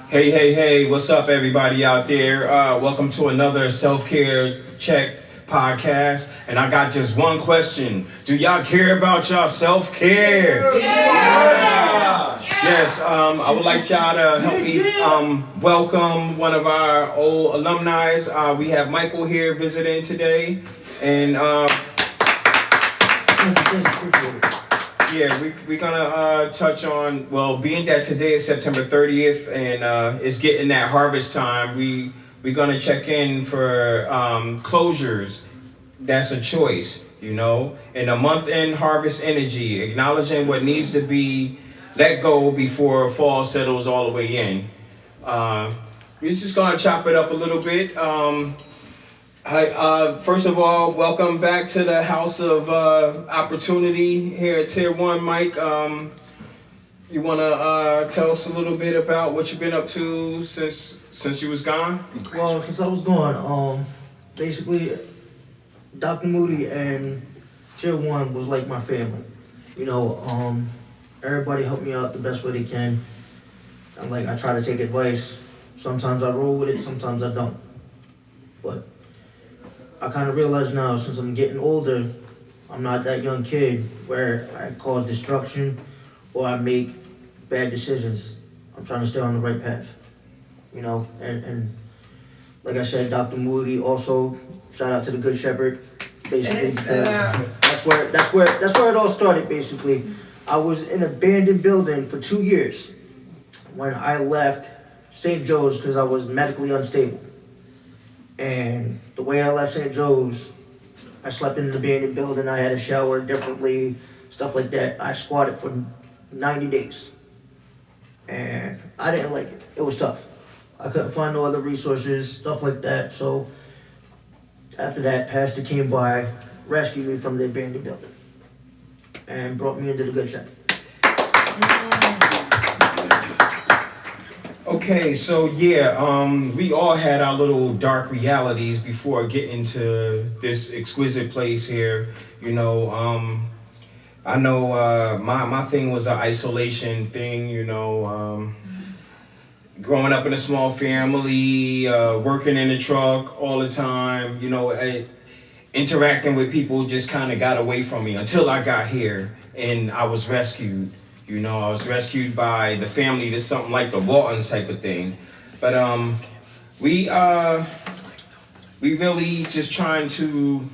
Hey, hey, hey, what's up, everybody out there? Welcome to another Self-Care Check podcast. And I got just one question. Do y'all care about y'all self-care? Yeah. Yes, I would like y'all to help me welcome one of our old alumni. We have Micheal here visiting today. And yeah, we're gonna touch on, well, being that today is September 30th and it's getting that harvest time, we're gonna check in for closures. That's a choice, you know, and a month-end harvest energy, acknowledging what needs to be let go before fall settles all the way in. We're just gonna chop it up a little bit. First of all, welcome back to the House of Opportunity here at Tier 1, Mike. You want to tell us a little bit about what you've been up to since you was gone? Well, since I was gone, basically, Dr. Moody and Tier 1 was like my family. You know, everybody helped me out the best way they can. And I try to take advice. Sometimes I roll with it, sometimes I don't. But I kind of realize now, since I'm getting older, I'm not that young kid where I cause destruction or I make bad decisions. I'm trying to stay on the right path, you know. And like I said, Dr. Moody also, shout out to the Good Shepherd, basically. That's where it all started. Basically, I was in an abandoned building for 2 years when I left St. Joe's because I was medically unstable. And the way I left St. Joe's, I slept in an abandoned building, I had to shower differently, stuff like that. I squatted for 90 days. And I didn't like it. It was tough. I couldn't find no other resources, stuff like that. So after that, Pastor came by, rescued me from the abandoned building, and brought me into the Good Shepherd. Okay, so yeah, we all had our little dark realities before getting to this exquisite place here. You know, I know my thing was an isolation thing, you know, growing up in a small family, working in a truck all the time, you know, interacting with people just kind of got away from me until I got here and I was rescued. You know, I was rescued by the family to something like the Waltons type of thing. But we really just trying to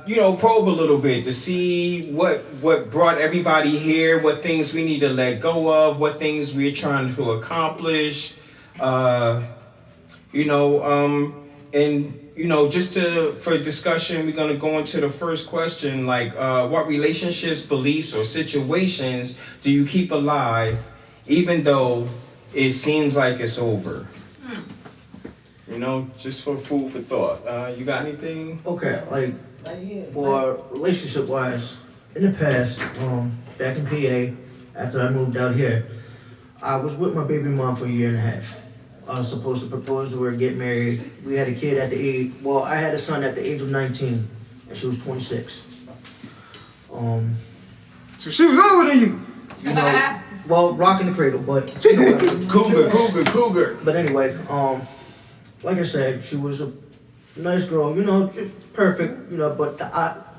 you know, probe a little bit to see what brought everybody here, what things we need to let go of, what things we're trying to accomplish, you know, and you know, just for discussion, we're gonna go into the first question, like what relationships, beliefs, or situations do you keep alive even though it seems like it's over? You know, just for food for thought. You got anything? Okay, for relationship-wise, in the past, back in PA, after I moved out here, I was with my baby mom for a year and a half. I was supposed to propose to her, get married. We had a kid at the age, well, I had a son at the age of 19, and she was 26. So she was older than you. You know, well, rocking the cradle, but you know what Cougar. But anyway, like I said, she was a nice girl, you know, just perfect, you know, but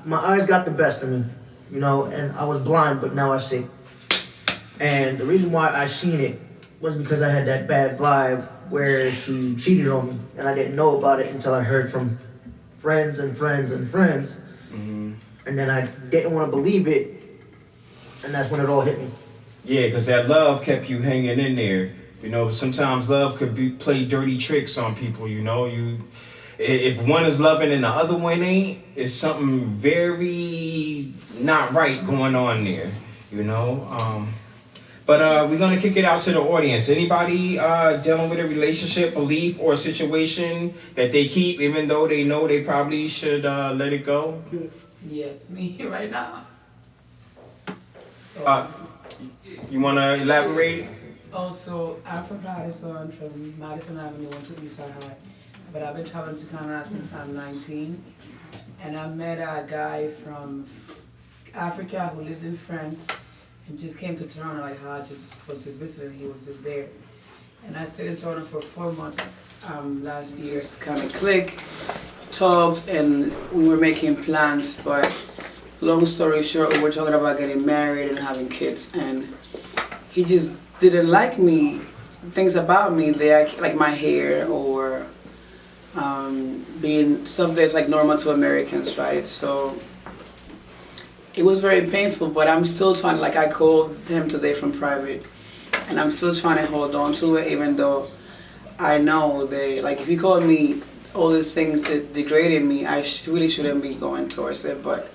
my eyes got the best of me, you know, and I was blind, but now I see. And the reason why I seen it was because I had that bad vibe where she cheated on me, and I didn't know about it until I heard from friends and friends and friends, and then I didn't want to believe it, and that's when it all hit me. Yeah, because that love kept you hanging in there. You know, sometimes love could play dirty tricks on people, you know. If one is loving and the other one ain't, it's something very not right going on there, you know. But we're going to kick it out to the audience. Anybody dealing with a relationship, belief, or situation that they keep even though they know they probably should let it go? Yes, me right now. You want to elaborate? Also, I'm from Paterson, from Madison Avenue to East High. But I've been traveling to Canada since I'm 19. And I met a guy from Africa who lived in France and just came to Toronto. Like, I just was just visiting. He was just there. and I stayed in Toronto for 4 months last year. Just kind of clicked, talked, and we were making plans, but long story short, we were talking about getting married and having kids, and he just didn't like me, things about me, like my hair or being stuff that's like normal to Americans, right? So it was very painful, but I'm still trying, like I called him today from private, and I'm still trying to hold on to it, even though I know that, like, if you call me all these things that degraded me, I really shouldn't be going towards it, but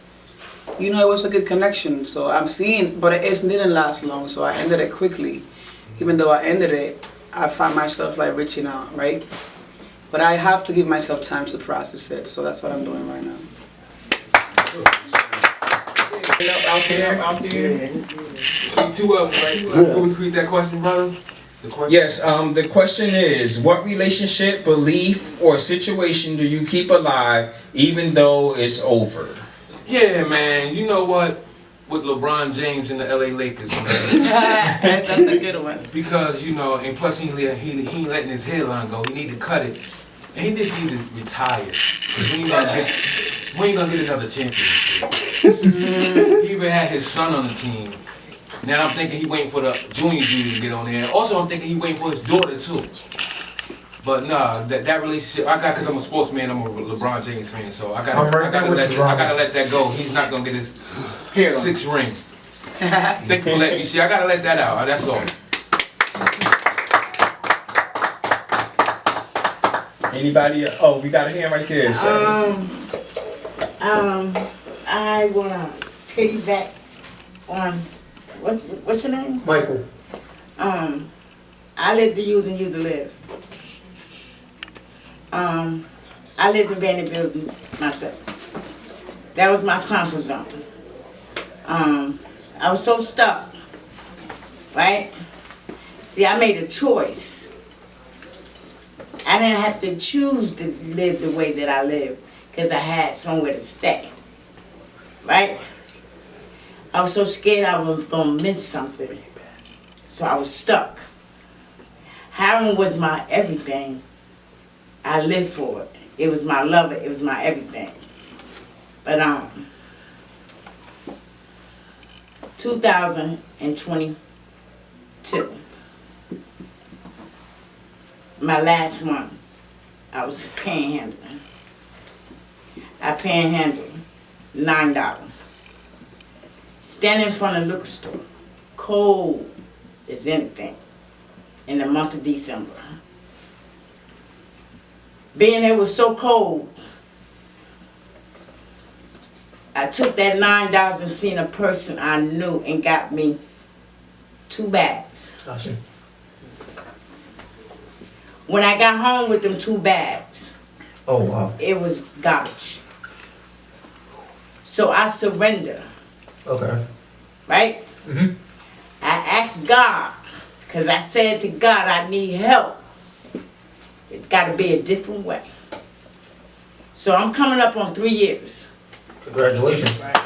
you know, it was a good connection, so I'm seeing, but it didn't last long, so I ended it quickly. Even though I ended it, I found myself like reaching out, right? But I have to give myself time to process it, so that's what I'm doing right now. Out there. See two of them, right? Can we repeat that question, brother? The question? Yes, the question is, what relationship, belief, or situation do you keep alive even though it's over? Yeah, man. You know what? With LeBron James and the LA Lakers, man. That's a good one. Because, you know, and plus he ain't letting his hairline go. He need to cut it. And he just need to retire. Because we ain't gonna get another championship. He even had his son on the team. Now I'm thinking he waiting for the junior to get on there. Also, I'm thinking he waiting for his daughter too. But nah, that relationship, because I'm a sports man, I'm a LeBron James fan, so I gotta let that go. He's not gonna get his 6th ring. Thank you for letting me see. I gotta let that out. That's all. Anybody? Oh, we got a hand right there. So. I wanna piggyback on what's your name? Michael. I live to use and you to live. I lived in abandoned buildings myself. That was my comfort zone. I was so stuck, right? See, I made a choice. I didn't have to choose to live the way that I live because I had somewhere to stay, right? I was so scared I was gonna miss something, so I was stuck. Harlem was my everything. I lived for it. It was my lover. It was my everything. But 2022, my last one, I was panhandling. I panhandled $9. Standing in front of the liquor store, cold as anything, in the month of December. Being it was so cold, I took that $9 and seen a person I knew and got me 2 bags. Gotcha. When I got home with them 2 bags, Oh, wow. it was garbage. So I surrendered, Okay. right? Mm-hmm. I asked God, because I said to God, I need help. It's got to be a different way. So I'm coming up on 3 years. Congratulations. But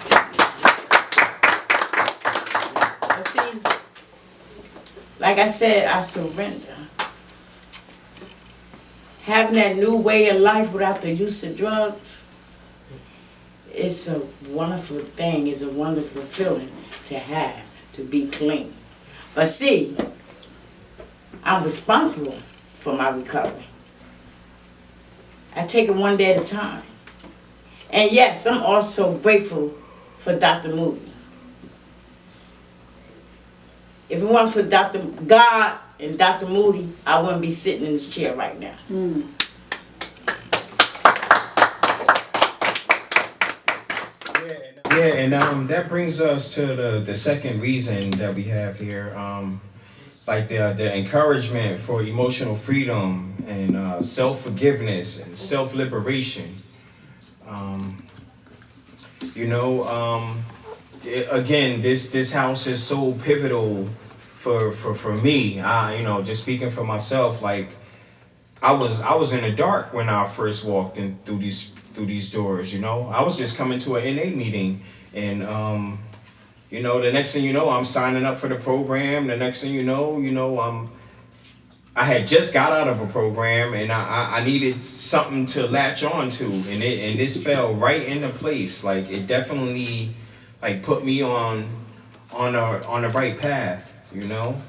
see, like I said, I surrender. Having that new way of life without the use of drugs, it's a wonderful thing. It's a wonderful feeling to have, to be clean. But see, I'm responsible for my recovery. I take it one day at a time. And yes, I'm also grateful for Dr. Moody. If it weren't for Dr. God and Dr. Moody, I wouldn't be sitting in this chair right now. Yeah, and that brings us to the second reason that we have here. Like the encouragement for emotional freedom and self-forgiveness and self-liberation. Again, this house is so pivotal for me. Just speaking for myself, like I was in the dark when I first walked in through these doors. I was just coming to an NA meeting, and the next thing you know, I'm signing up for the program. The next thing you know, I had just got out of a program and I needed something to latch on to, and this fell right into place. Like it definitely like put me on the right path, you know.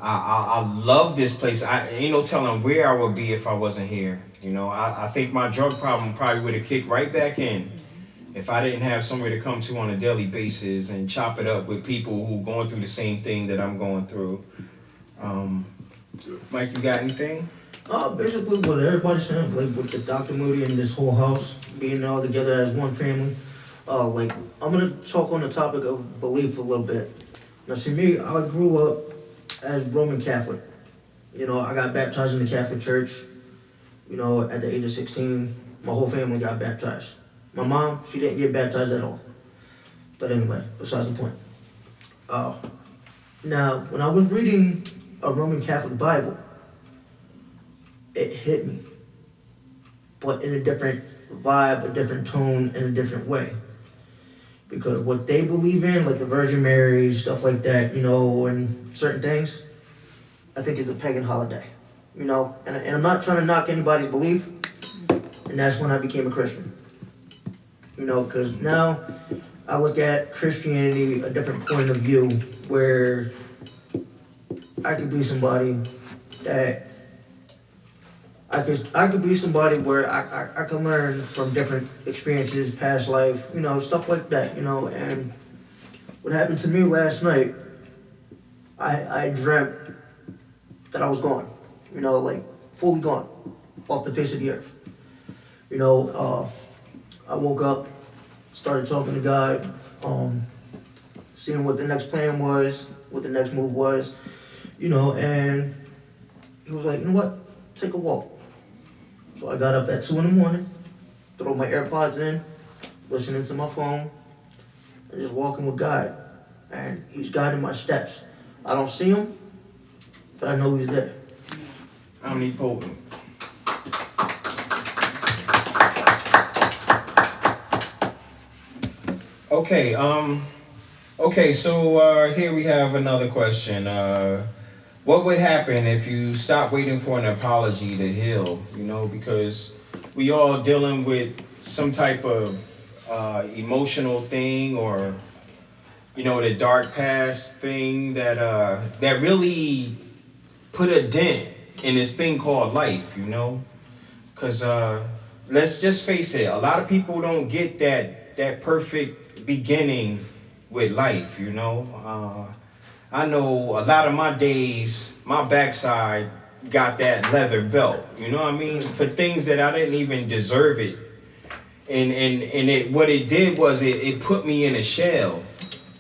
I love this place. I ain't no telling where I would be if I wasn't here. You know, I think my drug problem probably would have kicked right back in if I didn't have somewhere to come to on a daily basis and chop it up with people who going through the same thing that I'm going through. Mike, you got anything? Basically what everybody's saying, like with the Dr. Moody and this whole house being all together as one family. Like I'm gonna talk on the topic of belief a little bit. Now, see me, I grew up as Roman Catholic. You know, I got baptized in the Catholic Church. You know, at the age of 16, my whole family got baptized. My mom, she didn't get baptized at all. But anyway, besides the point. Now, when I was reading a Roman Catholic Bible, it hit me, but in a different vibe, a different tone, in a different way. Because what they believe in, like the Virgin Mary, stuff like that, you know, and certain things, I think is a pagan holiday, you know. And I'm not trying to knock anybody's belief, and that's when I became a Christian. You know, because now I look at Christianity a different point of view, where I could be somebody that I could be somebody where I can learn from different experiences, past life, you know, stuff like that, you know. And what happened to me last night, I dreamt that I was gone, you know, like fully gone off the face of the earth. You know, I woke up, started talking to God, seeing what the next plan was, what the next move was, you know, and he was like, you know what, take a walk. So I got up at 2 in the morning, throw my AirPods in, listening to my phone, and just walking with God. And he's guiding my steps. I don't see him, but I know he's there. Omnipotent. Okay, so here we have another question. What would happen if you stop waiting for an apology to heal? You know, because we all dealing with some type of emotional thing, or you know, the dark past thing that that really put a dent in this thing called life. You know, because let's just face it, a lot of people don't get that perfect beginning with life. You know. I know a lot of my days, my backside got that leather belt, you know what I mean? For things that I didn't even deserve it. And it, what it did was it put me in a shell.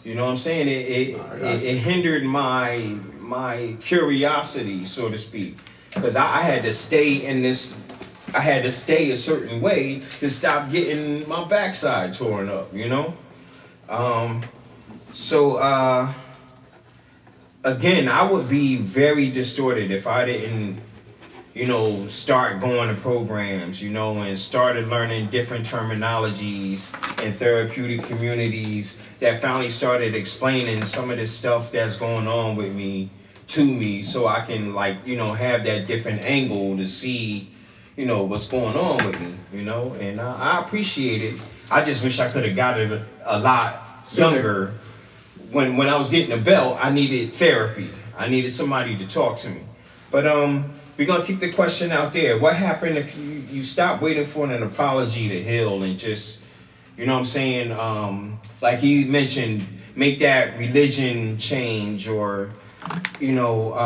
You know what I'm saying? It hindered my curiosity, so to speak. Because I had to stay in this, I had to stay a certain way to stop getting my backside torn up, you know? Again, I would be very distorted if I didn't, you know, start going to programs, you know, and started learning different terminologies and therapeutic communities that finally started explaining some of the stuff that's going on with me to me, so I can, like, you know, have that different angle to see, you know, what's going on with me, you know. And I appreciate it. I just wish I could have got it a lot younger. When I was getting a belt, I needed therapy. I needed somebody to talk to me. But we're gonna keep the question out there. What happened if you stop waiting for an apology to heal and just, you know what I'm saying? Like he mentioned, make that religion change, or, you know,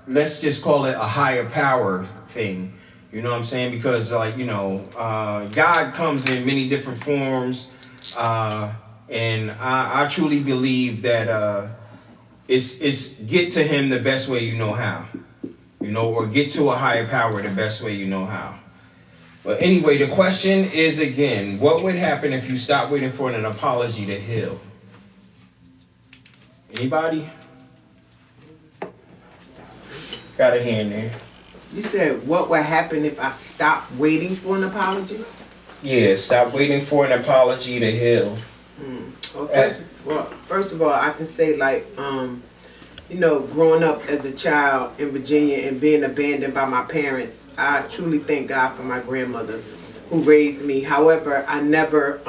let's just call it a higher power thing. You know what I'm saying? Because like, you know, God comes in many different forms. And I truly believe that it's get to him the best way you know how, you know, or get to a higher power the best way you know how. But anyway, the question is again, what would happen if you stop waiting for an apology to heal? Anybody? Got a hand there. You said what would happen if I stopped waiting for an apology? Yeah, stop waiting for an apology to heal. Well, first of all, I can say like growing up as a child in Virginia and being abandoned by my parents, I truly thank God for my grandmother who raised me. However, I never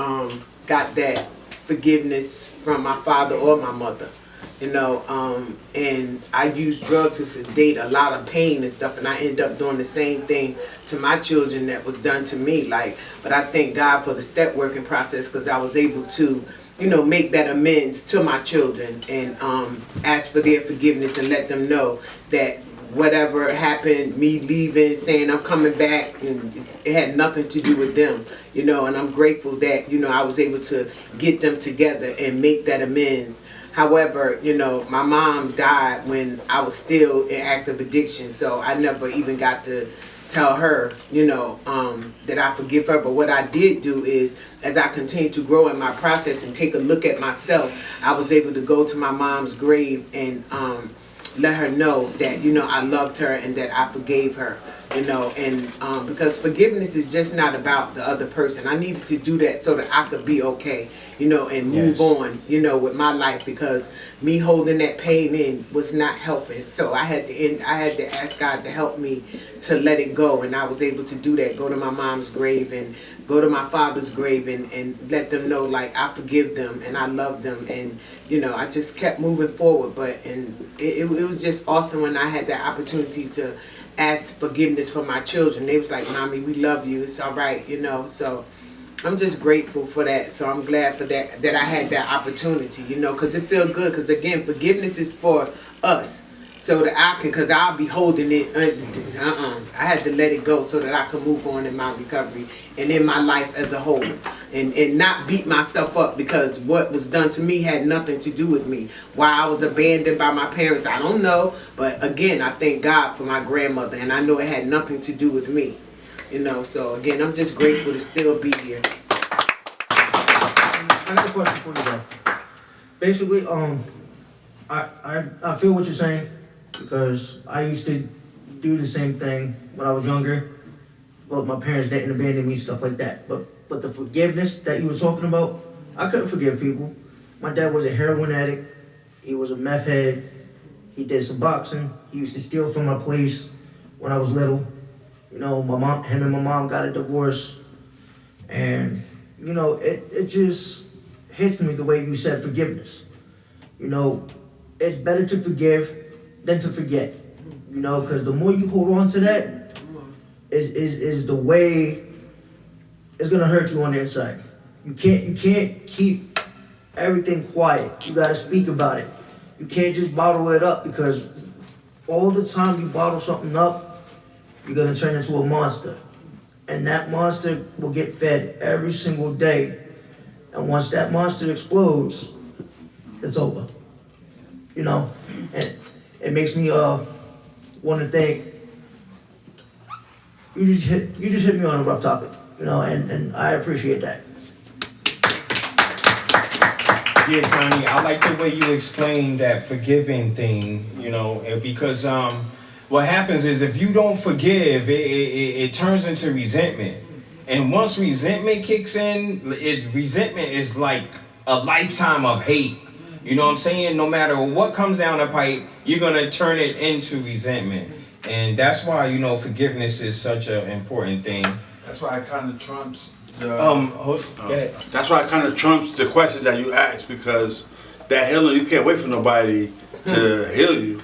got that forgiveness from my father or my mother. And I used drugs to sedate a lot of pain and stuff, and I end up doing the same thing to my children that was done to me. But I thank God for the step working process, because I was able to, make that amends to my children and ask for their forgiveness and let them know that whatever happened, me leaving, saying I'm coming back, and it had nothing to do with them, and I'm grateful that, I was able to get them together and make that amends. However, my mom died when I was still in active addiction, so I never even got to tell her, that I forgive her. But what I did do is, as I continued to grow in my process and take a look at myself, I was able to go to my mom's grave and let her know that, I loved her and that I forgave her, and because forgiveness is just not about the other person. I needed to do that so that I could be okay, and move on, with my life, because me holding that pain in was not helping. So I had to ask God to help me to let it go, and I was able to do that, go to my mom's grave and go to my father's grave and let them know, like, I forgive them and I love them, and I just kept moving forward. It was just awesome when I had that opportunity to ask forgiveness for my children. They was like, Mommy, we love you, it's all right, so I'm just grateful for that. So I'm glad for that I had that opportunity, because it feels good, because again, forgiveness is for us, so that I can, because I'll be holding it, I had to let it go so that I could move on in my recovery and in my life as a whole, and not beat myself up, because what was done to me had nothing to do with me. Why I was abandoned by my parents, I don't know, but again, I thank God for my grandmother, and I know it had nothing to do with me, so again, I'm just grateful to still be here. I got a question for you though. Basically, I feel what you're saying, because I used to do the same thing when I was younger. Well, my parents didn't abandon me, stuff like that. But the forgiveness that you were talking about, I couldn't forgive people. My dad was a heroin addict. He was a meth head. He did some boxing. He used to steal from my place when I was little. Him and my mom got a divorce, and it just hits me the way you said forgiveness. It's better to forgive than to forget. Because the more you hold on to that, is the way it's gonna hurt you on the inside. You can't keep everything quiet. You gotta speak about it. You can't just bottle it up, because all the time you bottle something up, you're gonna turn into a monster. And that monster will get fed every single day. And once that monster explodes, it's over. And it makes me want to think, you just hit me on a rough topic, and I appreciate that. Yeah, Connie, I like the way you explained that forgiving thing, because what happens is, if you don't forgive, it turns into resentment. And once resentment kicks in, resentment is like a lifetime of hate. You know what I'm saying? No matter what comes down the pipe, you're going to turn it into resentment. And that's why, forgiveness is such an important thing. That's why it kind of trumps the... That's why it kind of trumps the question that you asked, because that healing, you can't wait for nobody to heal you.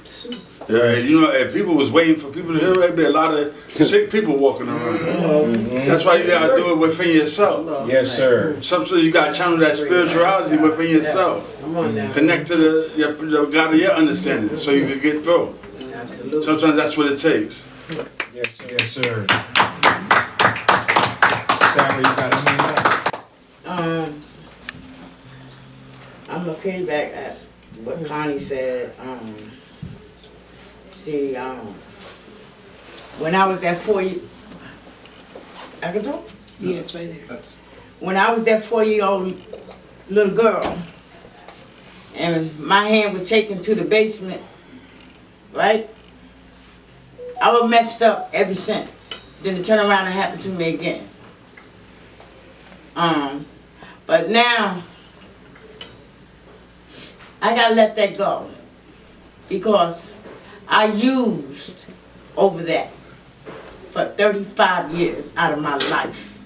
If people was waiting for people to heal, there'd be a lot of sick people walking around. That's why you gotta do it within yourself. Yes, sir. Sometimes you gotta channel that spirituality within yourself. Connect to the God of your understanding, so you can get through. Absolutely. Sometimes that's what it takes. Yes, sir. Sarah, you got a hand up? I'm gonna piggyback at what Connie said. When I was that 4 year, I can talk? Yes, right there. When I was that 4-year-old little girl, and my hand was taken to the basement, right? I was messed up ever since. Then to turn around and happen to me again. But now, I gotta let that go. because I used over that for 35 years out of my life.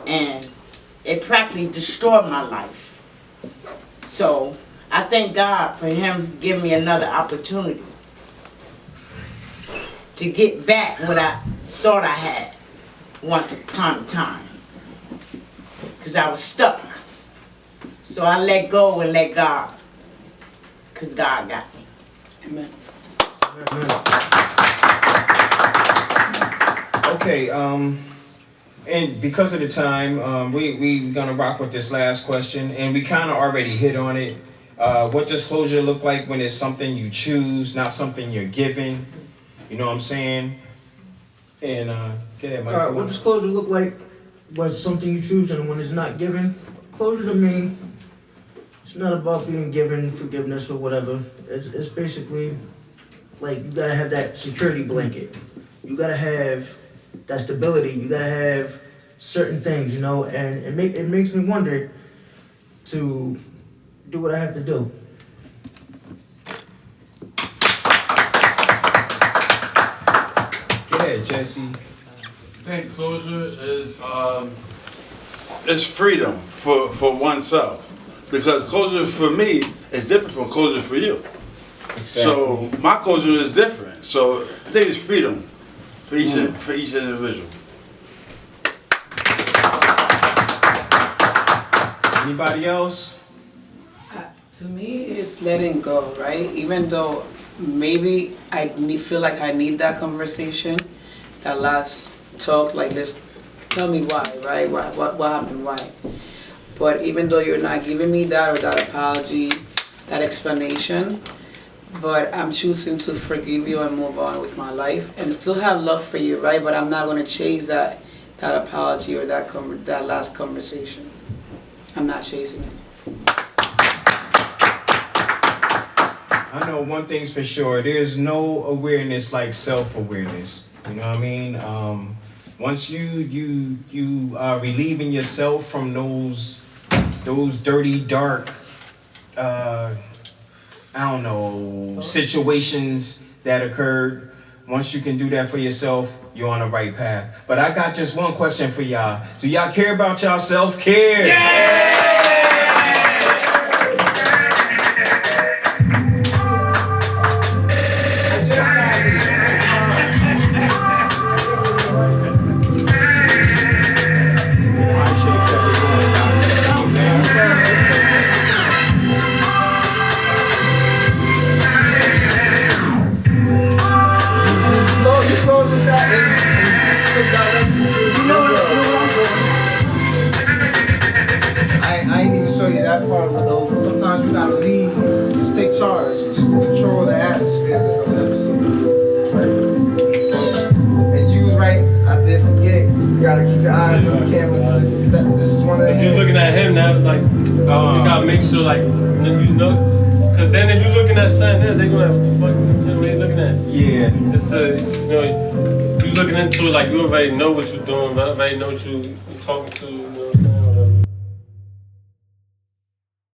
And it practically destroyed my life. So I thank God for him giving me another opportunity to get back what I thought I had once upon a time. Because I was stuck. So I let go and let God. Because God got me. Amen. Okay, and because of the time, we gonna rock with this last question, and we kind of already hit on it. What does closure look like when it's something you choose, not something you're given? You know what I'm saying? And go ahead, Mike. Alright, what does closure look like when it's something you choose and when it's not given? Closure to me, it's not about being given forgiveness or whatever. It's basically like you gotta have that security blanket. You gotta have that stability. You gotta have certain things, you know, and it makes me wonder to do what I have to do. Go ahead, Jesse. I think closure is freedom for oneself. Because closure for me is different from closure for you. Exactly. So my closure is different. So I think it's freedom for each individual. Anybody else? To me, it's letting go, right? Even though maybe feel like I need that conversation, that last talk like this, tell me why, right? What happened, why? But even though you're not giving me that or that apology, that explanation, but I'm choosing to forgive you and move on with my life and still have love for you, right? But I'm not going to chase that apology or that last conversation. I'm not chasing it. I know one thing's for sure. There's no awareness like self-awareness. You know what I mean? Once you are relieving yourself from those dirty, dark, I don't know, situations that occurred. Once you can do that for yourself, you're on the right path. But I got just one question for y'all. Do y'all care about y'all self-care? Yeah! I ain't even show you that part, but though sometimes you gotta lead, just take charge, just to control the atmosphere of the episode. Right? And you was right, I did forget. You gotta keep your eyes on the camera. This is one of the If you're looking at him now, it's like, you gotta make sure, like, you know, because then if you're looking at something else, they're gonna like, what the fuck, what are you looking at? Yeah. Just you know, you looking into it like you already know what you're doing, you already know what you're talking to, you know.